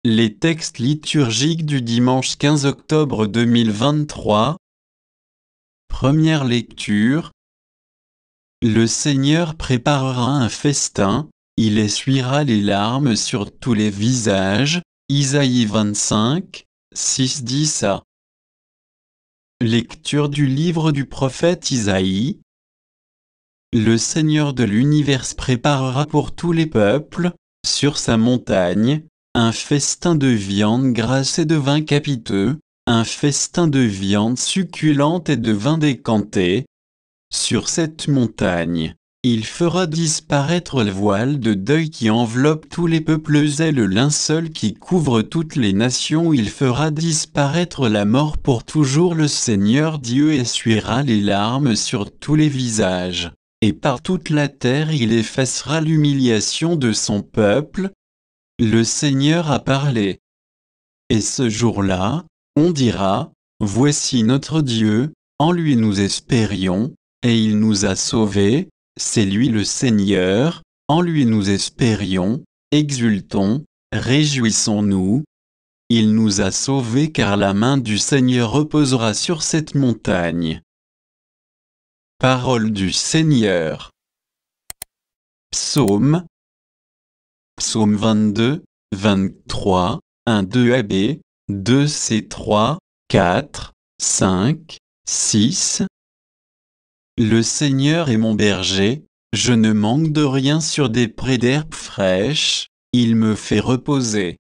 Les textes liturgiques du dimanche 15 octobre 2023. Première lecture. Le Seigneur préparera un festin, il essuiera les larmes sur tous les visages. Isaïe 25, 6-10a. Lecture du livre du prophète Isaïe. Le Seigneur de l'univers préparera pour tous les peuples, sur sa montagne, un festin de viande grasse et de vin capiteux, un festin de viande succulente et de vin décanté. Sur cette montagne, il fera disparaître le voile de deuil qui enveloppe tous les peuples et le linceul qui couvre toutes les nations. Il fera disparaître la mort pour toujours. Le Seigneur Dieu essuiera les larmes sur tous les visages, et par toute la terre il effacera l'humiliation de son peuple. Le Seigneur a parlé. Et ce jour-là, on dira, voici notre Dieu, en lui nous espérions, et il nous a sauvés. C'est lui le Seigneur, en lui nous espérions, exultons, réjouissons-nous. Il nous a sauvés car la main du Seigneur reposera sur cette montagne. Parole du Seigneur. Psaume. Psaume 22, 23, 1-2 AB, 2C3, 4, 5, 6. Le Seigneur est mon berger, je ne manque de rien. Sur des prés d'herbes fraîches, il me fait reposer.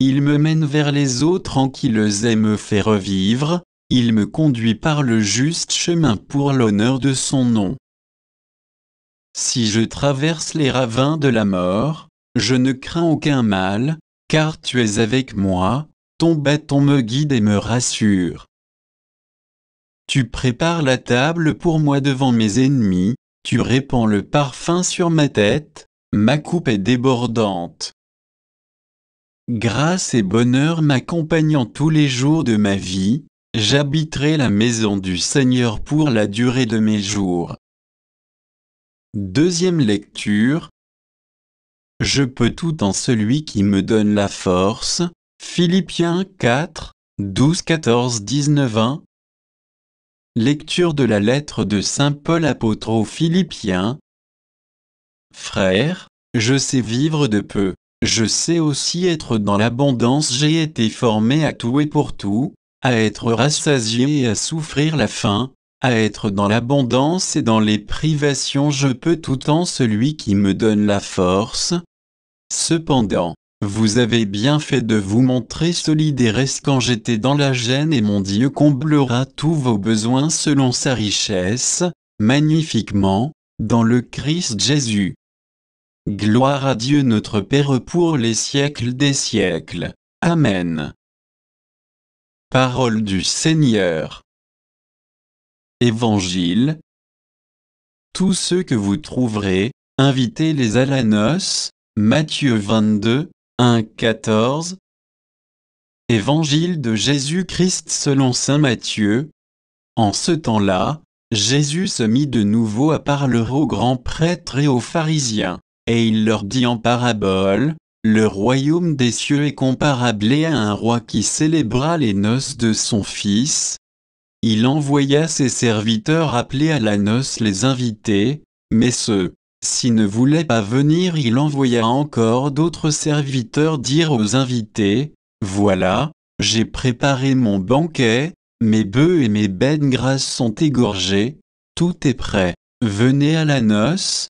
Il me mène vers les eaux tranquilles et me fait revivre, il me conduit par le juste chemin pour l'honneur de son nom. Si je traverse les ravins de la mort, je ne crains aucun mal, car tu es avec moi, ton bâton me guide et me rassure. Tu prépares la table pour moi devant mes ennemis, tu répands le parfum sur ma tête, ma coupe est débordante. Grâce et bonheur m'accompagnant tous les jours de ma vie, j'habiterai la maison du Seigneur pour la durée de mes jours. Deuxième lecture. Je peux tout en celui qui me donne la force. Philippiens 4, 12, 14, 19, 1. Lecture de la lettre de saint Paul apôtre aux Philippiens. Frères, je sais vivre de peu, je sais aussi être dans l'abondance. J'ai été formé à tout et pour tout, à être rassasié et à souffrir la faim, à être dans l'abondance et dans les privations. Je peux tout en celui qui me donne la force. Cependant, vous avez bien fait de vous montrer solidaires quand j'étais dans la gêne, et mon Dieu comblera tous vos besoins selon sa richesse, magnifiquement, dans le Christ Jésus. Gloire à Dieu notre Père pour les siècles des siècles. Amen. Parole du Seigneur. Évangile. Tous ceux que vous trouverez, invitez-les à la noce. Matthieu 22, 1-14. Évangile de Jésus-Christ selon saint Matthieu. En ce temps-là, Jésus se mit de nouveau à parler aux grands prêtres et aux pharisiens, et il leur dit en parabole, le royaume des cieux est comparable à un roi qui célébra les noces de son fils. Il envoya ses serviteurs appeler à la noce les invités, mais ceux-ci ne voulaient pas venir. Il envoya encore d'autres serviteurs dire aux invités, voilà, j'ai préparé mon banquet, mes bœufs et mes bêtes grasses sont égorgés, tout est prêt, venez à la noce.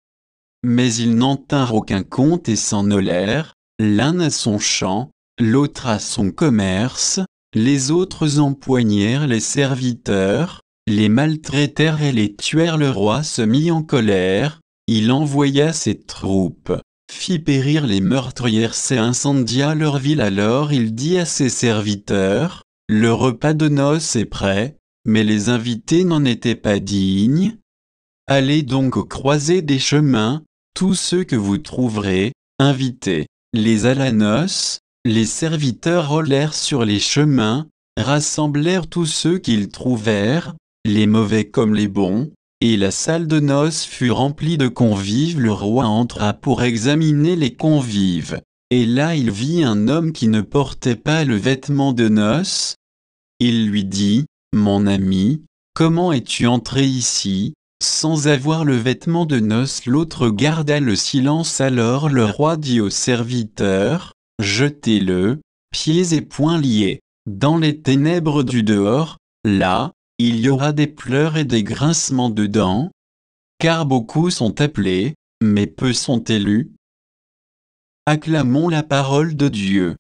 Mais ils n'en tinrent aucun compte et s'en allèrent, l'un à son champ, l'autre à son commerce. Les autres empoignèrent les serviteurs, les maltraitèrent et les tuèrent. Le roi se mit en colère, il envoya ses troupes, fit périr les meurtrières et incendia leur ville. Alors il dit à ses serviteurs, le repas de noces est prêt, mais les invités n'en étaient pas dignes. Allez donc aux croisées des chemins, tous ceux que vous trouverez, invitez-les à la noce. Les serviteurs roulèrent sur les chemins, rassemblèrent tous ceux qu'ils trouvèrent, les mauvais comme les bons, et la salle de noces fut remplie de convives. Le roi entra pour examiner les convives, Et là il vit un homme qui ne portait pas le vêtement de noces. Il lui dit, « Mon ami, comment es-tu entré ici, sans avoir le vêtement de noces ?» L'autre garda le silence. Alors le roi dit au serviteur, « Jetez-le, pieds et poings liés, dans les ténèbres du dehors, là, il y aura des pleurs et des grincements de dents, car beaucoup sont appelés, mais peu sont élus. » Acclamons la parole de Dieu.